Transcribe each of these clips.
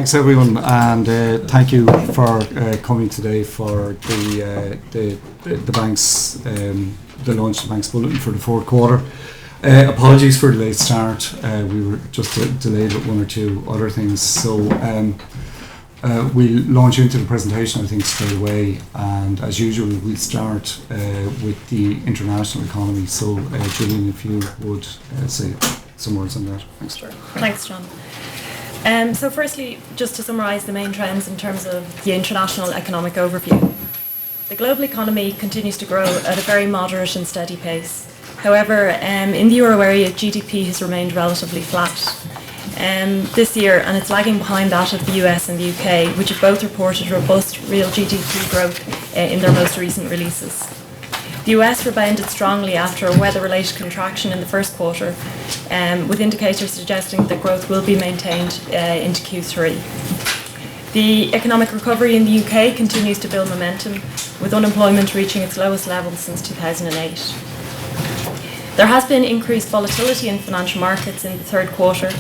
Thanks everyone, and thank you for coming today for the bank's the launch of the bank's bulletin for the fourth quarter. Apologies for the late start. We were just delayed with one or two other things, so we'll launch into the presentation I think straight away, and as usual we'll start with the international economy. So Julian, if you would say some words on that. Thanks. Sure. Thanks, John. So firstly, just to summarise the main trends in terms of the international economic overview. The global economy continues to grow at a very moderate and steady pace. However, in the euro area, GDP has remained relatively flat this year, and it's lagging behind that of the US and the UK, which have both reported robust real GDP growth in their most recent releases. The US rebounded strongly after a weather-related contraction in the first quarter, with indicators suggesting that growth will be maintained into Q3. The economic recovery in the UK continues to build momentum, with unemployment reaching its lowest level since 2008. There has been increased volatility in financial markets in the third quarter,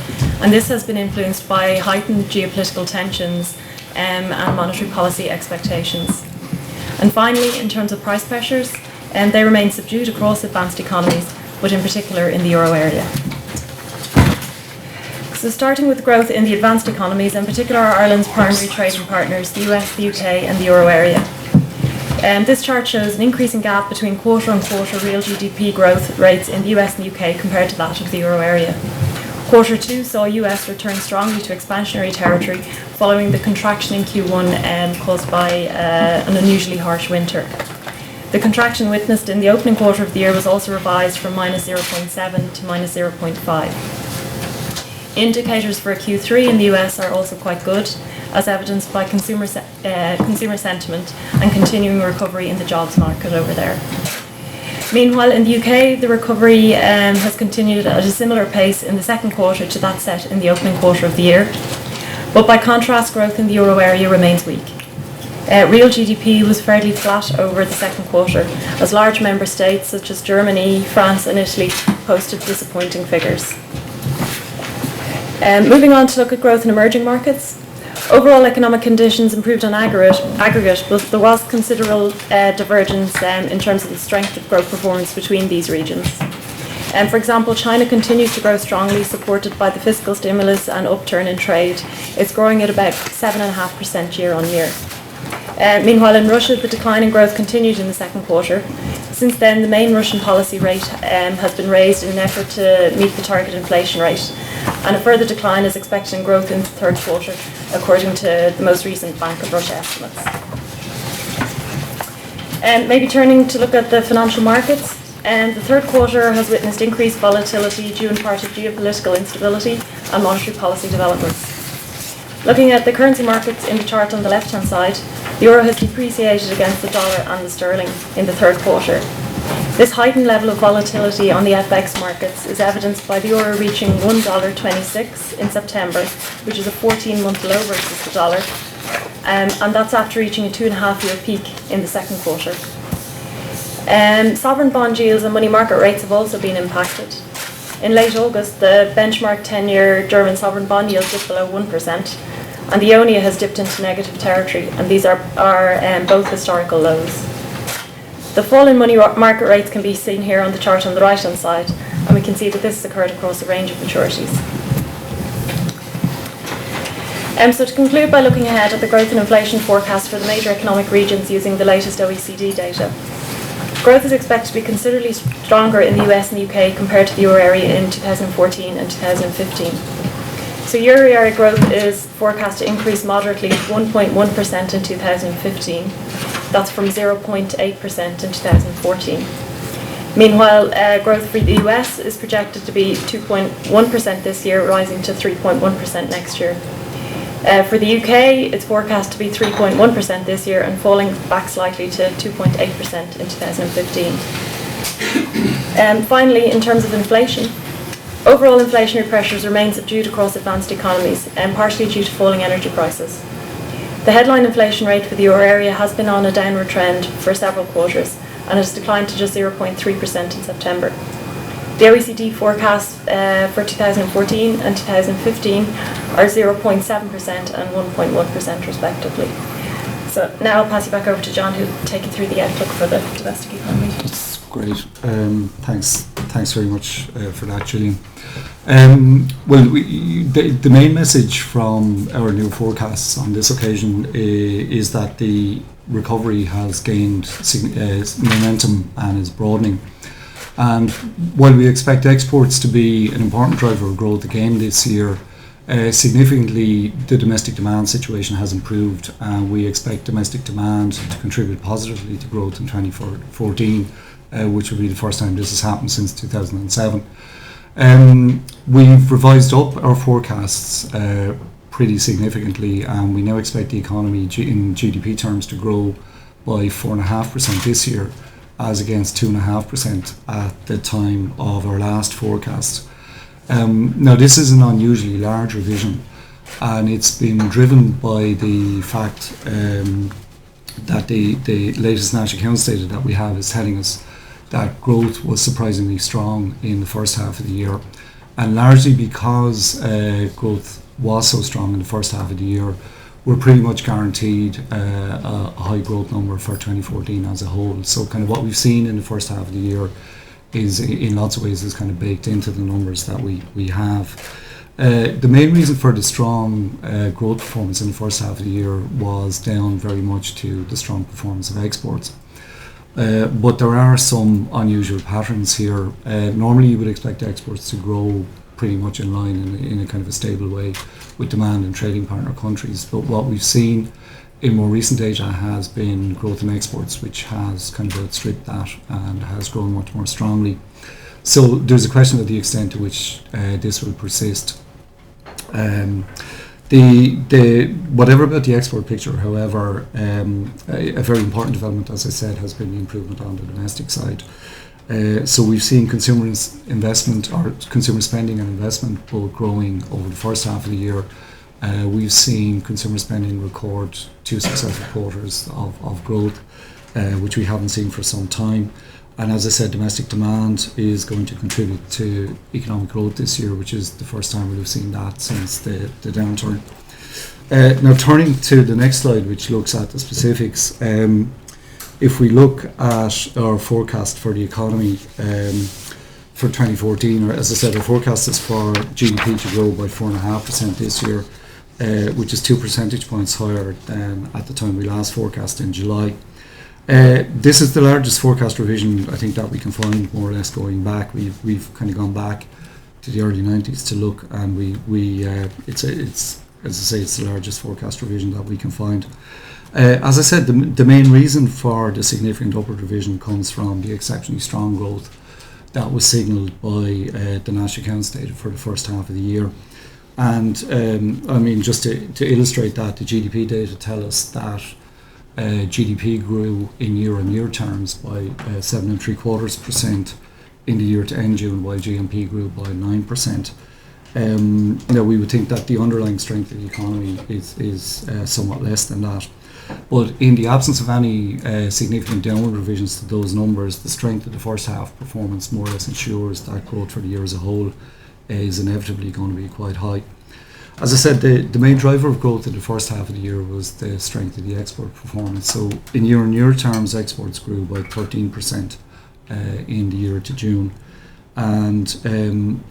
and this has been influenced by heightened geopolitical tensions and monetary policy expectations. And finally, in terms of price pressures, they remain subdued across advanced economies, but in particular in the euro area. So starting with growth in the advanced economies, in particular Ireland's primary trading partners, the US, the UK and the euro area. This chart shows an increasing gap between quarter-on-quarter real GDP growth rates in the US and UK compared to that of the euro area. Quarter 2 saw US return strongly to expansionary territory following the contraction in Q1 caused by an unusually harsh winter. The contraction witnessed in the opening quarter of the year was also revised from -0.7 to -0.5. Indicators for Q3 in the US are also quite good, as evidenced by consumer sentiment and continuing recovery in the jobs market over there. Meanwhile, in the UK, the recovery has continued at a similar pace in the second quarter to that set in the opening quarter of the year. But by contrast, growth in the euro area remains weak. Real GDP was fairly flat over the second quarter, as large member states such as Germany, France and Italy posted disappointing figures. Moving on to look at growth in emerging markets. Overall economic conditions improved on aggregate, but there was considerable divergence in terms of the strength of growth performance between these regions. For example, China continues to grow strongly, supported by the fiscal stimulus and upturn in trade. It's growing at about 7.5% year on year. Meanwhile, in Russia, the decline in growth continued in the second quarter. Since then, the main Russian policy rate has been raised in an effort to meet the target inflation rate, and a further decline is expected in growth in the third quarter, according to the most recent Bank of Russia estimates. Maybe turning to look at the financial markets, the third quarter has witnessed increased volatility due in part to geopolitical instability and monetary policy developments. Looking at the currency markets in the chart on the left-hand side, the euro has depreciated against the dollar and the sterling in the third quarter. This heightened level of volatility on the FX markets is evidenced by the euro reaching $1.26 in September, which is a 14-month low versus the dollar, and that's after reaching a 2.5-year peak in the second quarter. Sovereign bond yields and money market rates have also been impacted. In late August, the benchmark 10-year German sovereign bond yield dipped below 1%, and the Ionia has dipped into negative territory, and these are both historical lows. The fall in money market rates can be seen here on the chart on the right-hand side, and we can see that this has occurred across a range of maturities. So to conclude by looking ahead at the growth and inflation forecast for the major economic regions using the latest OECD data. Growth is expected to be considerably stronger in the US and the UK compared to the euro area in 2014 and 2015. So euro area growth is forecast to increase moderately 1.1% in 2015. That's from 0.8% in 2014. Meanwhile, growth for the US is projected to be 2.1% this year, rising to 3.1% next year. For the UK, it's forecast to be 3.1% this year and falling back slightly to 2.8% in 2015. Finally, in terms of inflation, overall inflationary pressures remain subdued across advanced economies, and partially due to falling energy prices. The headline inflation rate for the euro area has been on a downward trend for several quarters and has declined to just 0.3% in September. The OECD forecasts for 2014 and 2015 are 0.7% and 1.1% respectively. So now I'll pass you back over to John, who'll take you through the outlook for the domestic economy. That's great. Thanks very much for that, Gillian. The main message from our new forecasts on this occasion is that the recovery has gained momentum and is broadening. And while we expect exports to be an important driver of growth again this year, significantly the domestic demand situation has improved, and we expect domestic demand to contribute positively to growth in 2014, which will be the first time this has happened since 2007. We've revised up our forecasts pretty significantly, and we now expect the economy in GDP terms to grow by 4.5% this year, as against 2.5% at the time of our last forecast. Now, this is an unusually large revision, and it's been driven by the fact that the latest national accounts data that we have is telling us that growth was surprisingly strong in the first half of the year, and largely because growth was so strong in the first half of the year, we're pretty much guaranteed a high growth number for 2014 as a whole. So kind of what we've seen in the first half of the year is in lots of ways is kind of baked into the numbers that we have. The main reason for the strong growth performance in the first half of the year was down very much to the strong performance of exports. But there are some unusual patterns here. Normally you would expect exports to grow pretty much in line in a kind of a stable way with demand in trading partner countries. But what we've seen in more recent data has been growth in exports, which has kind of outstripped that and has grown much more strongly. So there's a question of the extent to which this will persist. Whatever about the export picture, however, a very important development, as I said, has been the improvement on the domestic side. So we've seen consumer investment or consumer spending and investment both growing over the first half of the year. We've seen consumer spending record 2 successive quarters of growth, which we haven't seen for some time. And as I said, domestic demand is going to contribute to economic growth this year, which is the first time we've seen that since the downturn. Now turning to the next slide, which looks at the specifics. If we look at our forecast for the economy for 2014, or as I said, our forecast is for GDP to grow by 4.5% this year, which is 2 percentage points higher than at the time we last forecast in July. This is the largest forecast revision I think that we can find, more or less going back. We've kind of gone back to the early 90s to look, and it's as I say, it's the largest forecast revision that we can find. As I said, the main reason for the significant upward revision comes from the exceptionally strong growth that was signalled by the national accounts data for the first half of the year. And I mean, just to illustrate that, the GDP data tell us that GDP grew in year-on-year terms by 7.75% in the year to end June, while GNP grew by 9%. Now we would think that the underlying strength of the economy is somewhat less than that. But in the absence of any significant downward revisions to those numbers, the strength of the first half performance more or less ensures that growth for the year as a whole is inevitably going to be quite high. As I said, the main driver of growth in the first half of the year was the strength of the export performance. So in year-on-year terms, exports grew by 13% in the year to June. And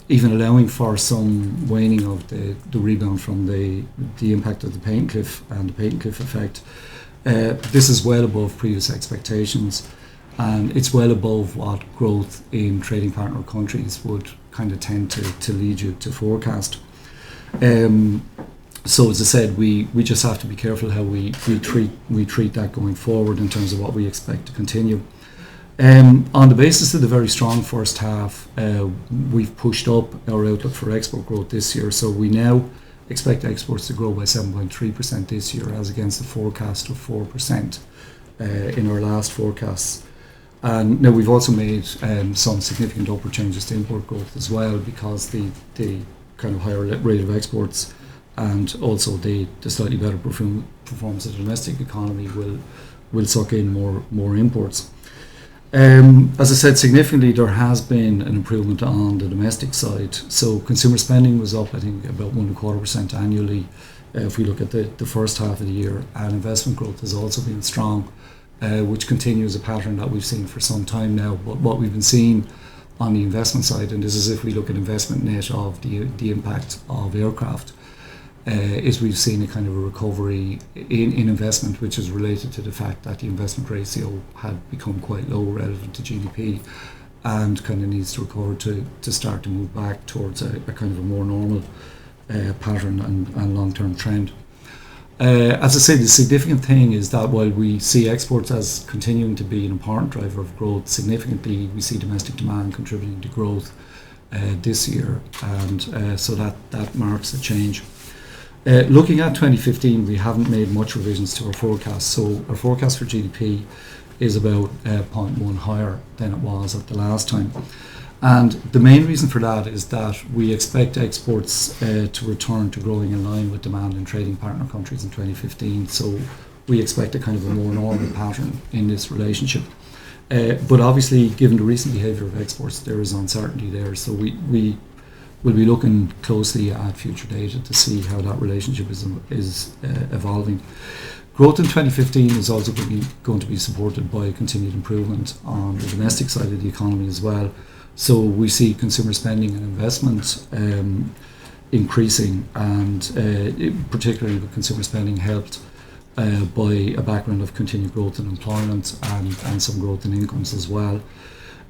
even allowing for some waning of the rebound from the impact of the patent cliff and the patent cliff effect, this is well above previous expectations, and it's well above what growth in trading partner countries would kind of tend to lead you to forecast. So as I said, we just have to be careful how we treat that going forward in terms of what we expect to continue. On the basis of the very strong first half, we've pushed up our outlook for export growth this year. So we now expect exports to grow by 7.3% this year, as against the forecast of 4% in our last forecasts. And now we've also made some significant upward changes to import growth as well, because the kind of higher rate of exports and also the slightly better performance of the domestic economy will suck in more imports. As I said, significantly there has been an improvement on the domestic side. So consumer spending was up, I think, about 1.25% annually if we look at the first half of the year, and investment growth has also been strong, which continues a pattern that we've seen for some time now. But what we've been seeing on the investment side, and this is if we look at investment net of the impact of aircraft, is we've seen a kind of a recovery in investment, which is related to the fact that the investment ratio had become quite low relative to GDP, and kind of needs to recover to start to move back towards a kind of a more normal pattern and long-term trend. As I say, the significant thing is that while we see exports as continuing to be an important driver of growth, significantly we see domestic demand contributing to growth this year, and so that marks a change. Looking at 2015, we haven't made much revisions to our forecast. So our forecast for GDP is about 0.1 higher than it was at the last time. And the main reason for that is that we expect exports to return to growing in line with demand in trading partner countries in 2015. So we expect a kind of a more normal pattern in this relationship. But obviously, given the recent behaviour of exports, there is uncertainty there. So we will be looking closely at future data to see how that relationship is evolving. Growth in 2015 is also going to be supported by continued improvement on the domestic side of the economy as well. So we see consumer spending and investment increasing, and particularly with consumer spending helped by a background of continued growth in employment and some growth in incomes as well.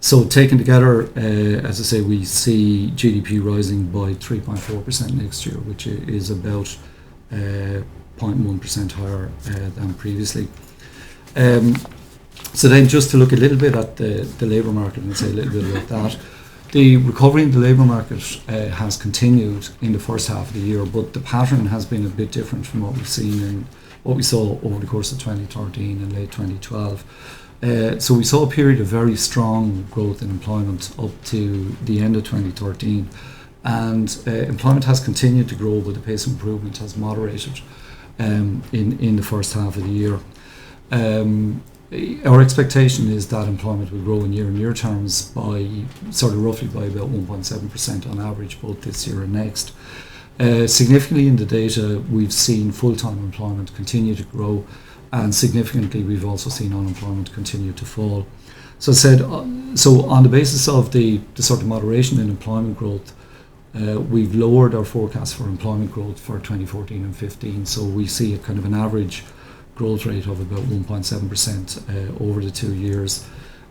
So taken together, as I say, we see GDP rising by 3.4% next year, which is about 0.1% higher than previously. So then just to look a little bit at the labour market and say a little bit about that. The recovery in the labour market has continued in the first half of the year, but the pattern has been a bit different from what we've seen in what we saw over the course of 2013 and late 2012. So we saw a period of very strong growth in employment up to the end of 2013, and employment has continued to grow, but the pace of improvement has moderated in the first half of the year. Our expectation is that employment will grow in year-on-year terms by roughly by about 1.7% on average, both this year and next. Significantly in the data, we've seen full-time employment continue to grow, and significantly we've also seen unemployment continue to fall. So on the basis of the sort of moderation in employment growth, we've lowered our forecast for employment growth for 2014 and 15. So we see a kind of an average growth rate of about 1.7% over the 2 years.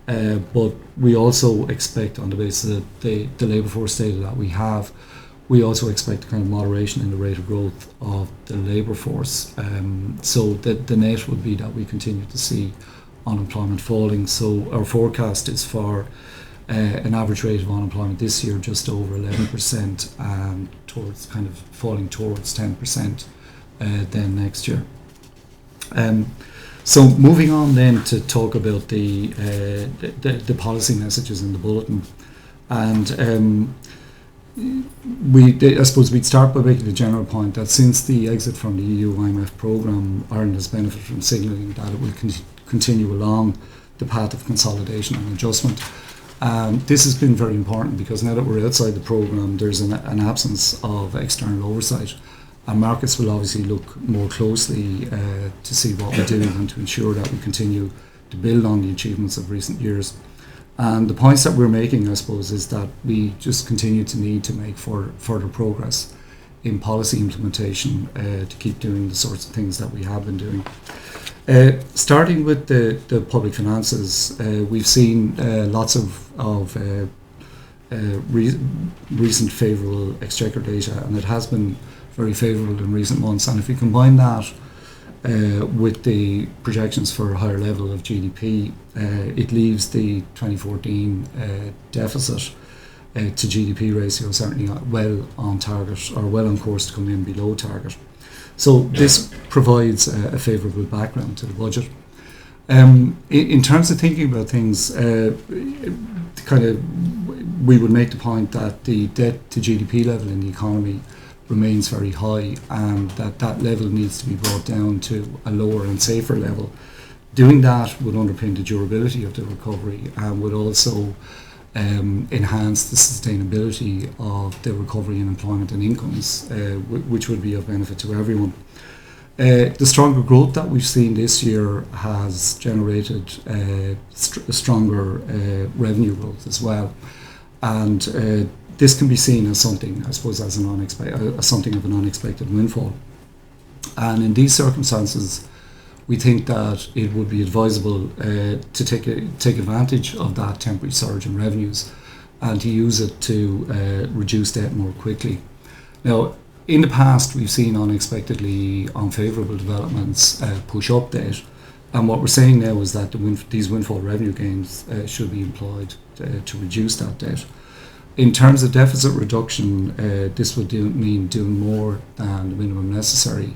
But we also expect, on the basis of the labour force data that we have, we also expect a kind of moderation in the rate of growth of the labour force. So the net would be that we continue to see unemployment falling. So our forecast is for an average rate of unemployment this year just over 11%, and towards kind of falling towards 10% then next year. So moving on then to talk about the policy messages in the bulletin, and I suppose we'd start by making the general point that since the exit from the EU IMF programme, Ireland has benefited from signalling that it will continue along the path of consolidation and adjustment. This has been very important because now that we're outside the programme, there's an absence of external oversight, and markets will obviously look more closely to see what we're doing and to ensure that we continue to build on the achievements of recent years. And the points that we're making, I suppose, is that we just continue to need to make further progress in policy implementation to keep doing the sorts of things that we have been doing. Starting with the public finances, we've seen lots of recent favourable exchequer data, and it has been very favourable in recent months. And if we combine that with the projections for a higher level of GDP, it leaves the 2014 deficit to GDP ratio certainly well on target, or well on course to come in below target. So this provides a favourable background to the budget. In terms of thinking about things, we would make the point that the debt to GDP level in the economy remains very high, and that level needs to be brought down to a lower and safer level Doing that would underpin the durability of the recovery and would also enhance the sustainability of the recovery in employment and incomes, which would be of benefit to everyone. The stronger growth that we've seen this year has generated stronger revenue growth as well, and this can be seen as something, I suppose, as something of an unexpected windfall. And in these circumstances, we think that it would be advisable to take advantage of that temporary surge in revenues and to use it to reduce debt more quickly. Now, in the past, we've seen unexpectedly unfavourable developments push up debt, and what we're saying now is that these windfall revenue gains should be employed to reduce that debt. In terms of deficit reduction, this would mean doing more than the minimum necessary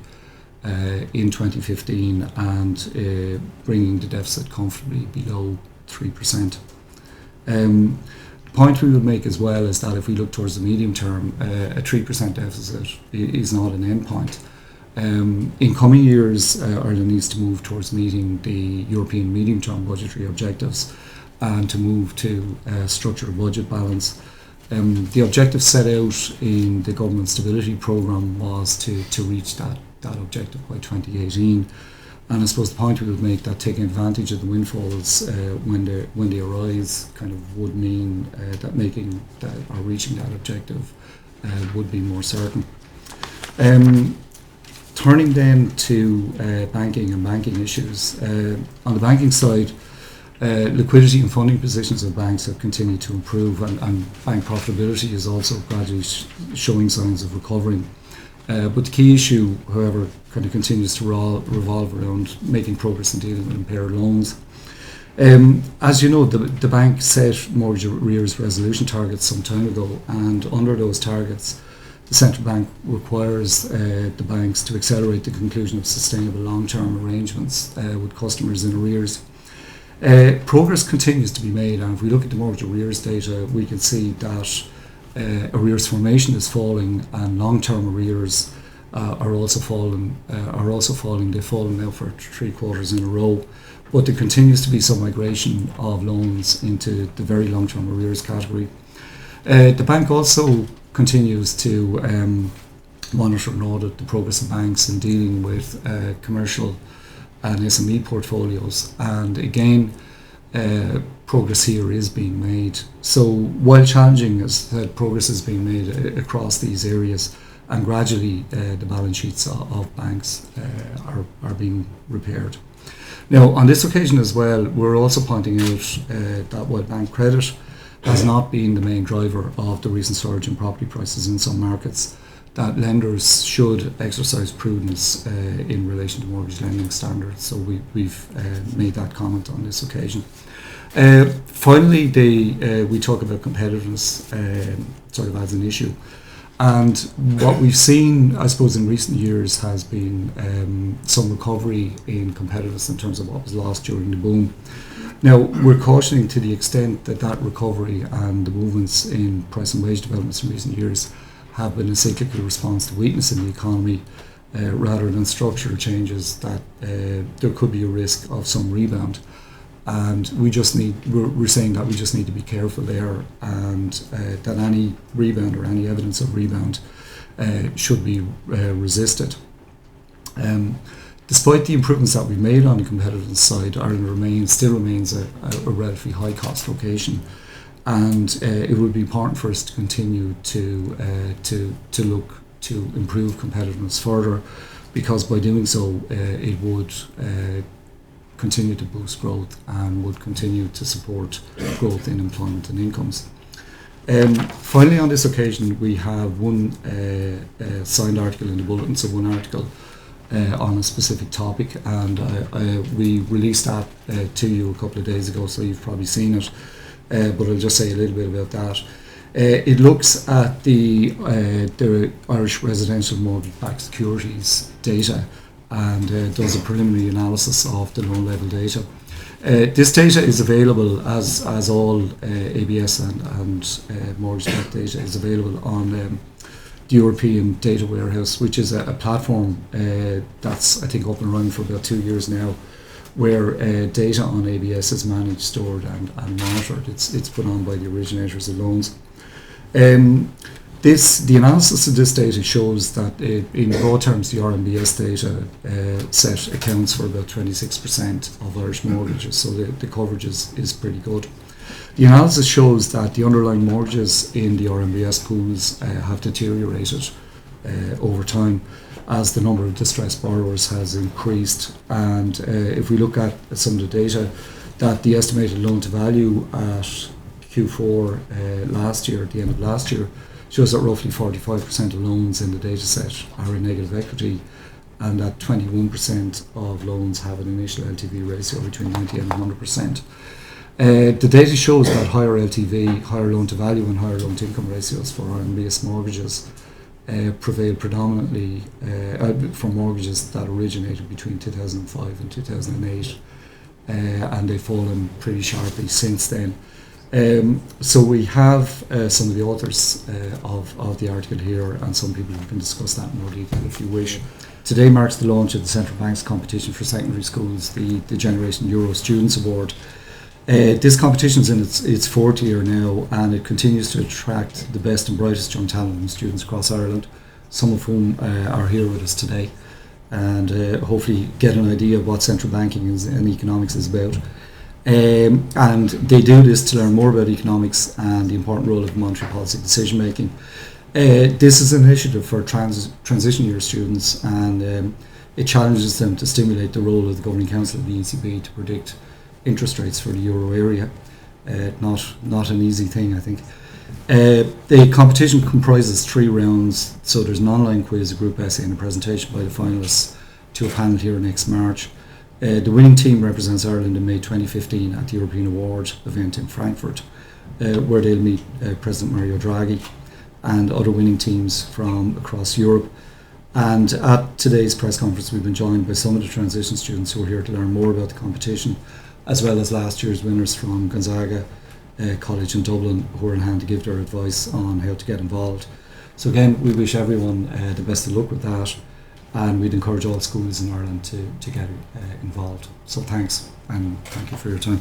in 2015 and bringing the deficit comfortably below 3%. The point we would make as well is that if we look towards the medium term, a 3% deficit is not an end point. In coming years, Ireland needs to move towards meeting the European medium-term budgetary objectives and to move to structural budget balance. The objective set out in the government stability programme was to reach that objective by 2018. And I suppose the point we would make that taking advantage of the windfalls when they arise kind of would mean that making that or reaching that objective would be more certain. Turning then to banking and banking issues. On the banking side, liquidity and funding positions of banks have continued to improve, and bank profitability is also gradually showing signs of recovering. But the key issue, however, kind of continues to revolve around making progress in dealing with impaired loans. As you know, the bank set mortgage arrears resolution targets some time ago, and under those targets, the central bank requires the banks to accelerate the conclusion of sustainable long-term arrangements with customers in arrears. Progress continues to be made, and if we look at the mortgage arrears data, we can see that arrears formation is falling, and long-term arrears are also falling. They've fallen now for 3 quarters in a row, but there continues to be some migration of loans into the very long-term arrears category. The bank also continues to monitor and audit the progress of banks in dealing with commercial and SME portfolios, and again, progress here is being made. So while challenging, as I said, progress is being made across these areas, and gradually the balance sheets of banks are being repaired. Now, on this occasion as well, we're also pointing out that while bank credit has not been the main driver of the recent surge in property prices in some markets, that lenders should exercise prudence in relation to mortgage lending standards. So we've made that comment on this occasion. Finally, we talk about competitiveness sort of as an issue. And what we've seen, I suppose, in recent years has been some recovery in competitiveness in terms of what was lost during the boom. Now, we're cautioning to the extent that that recovery and the movements in price and wage developments in recent years have been a cyclical response to weakness in the economy rather than structural changes, that there could be a risk of some rebound. And we're saying that we just need to be careful there, and that any rebound or any evidence of rebound should be resisted. Despite the improvements that we've made on the competitiveness side, Ireland still remains a relatively high cost location, and it would be important for us to continue to look to improve competitiveness further, because by doing so it would continue to boost growth and would continue to support growth in employment and incomes. Finally, on this occasion, we have one signed article in the Bulletin, so one article on a specific topic, and we released that to you a couple of days ago, so you've probably seen it, but I'll just say a little bit about that. It looks at the Irish residential mortgage-backed securities data, and does a preliminary analysis of the loan level data. This data is available, as all ABS and mortgage-backed data is available on the European Data Warehouse, which is a platform that's, I think, up and running for about 2 years now, where data on ABS is managed, stored and monitored. It's put on by the originators of loans. The analysis of this data shows that in broad terms the RMBS data set accounts for about 26% of Irish mortgages, so the coverage is pretty good. The analysis shows that the underlying mortgages in the RMBS pools have deteriorated over time as the number of distressed borrowers has increased, and if we look at some of the data, that the estimated loan to value at Q4 last year, at the end of last year, shows that roughly 45% of loans in the data set are in negative equity, and that 21% of loans have an initial LTV ratio between 90 and 100%. The data shows that higher LTV, higher loan to value and higher loan to income ratios for RMBS mortgages prevail predominantly for mortgages that originated between 2005 and 2008, and they've fallen pretty sharply since then. So we have some of the authors of the article here, and some people who can discuss that in more detail if you wish. Today marks the launch of the Central Bank's competition for secondary schools, the Generation Euro Students Award. This competition is in its fourth year now, and it continues to attract the best and brightest young talent and students across Ireland, some of whom are here with us today, and hopefully get an idea of what central banking and economics is about. And they do this to learn more about economics and the important role of monetary policy decision making. This is an initiative for transition year students, and it challenges them to stimulate the role of the Governing Council of the ECB to predict interest rates for the euro area. Not an easy thing, I think. The competition comprises 3 rounds, so there's an online quiz, a group essay and a presentation by the finalists to a panel here next March. The winning team represents Ireland in May 2015 at the European Award event in Frankfurt, where they'll meet President Mario Draghi and other winning teams from across Europe. And at today's press conference we've been joined by some of the transition students who are here to learn more about the competition, as well as last year's winners from Gonzaga College in Dublin, who are in hand to give their advice on how to get involved. So again, we wish everyone the best of luck with that, and we'd encourage all schools in Ireland to get involved. So thanks, and thank you for your time.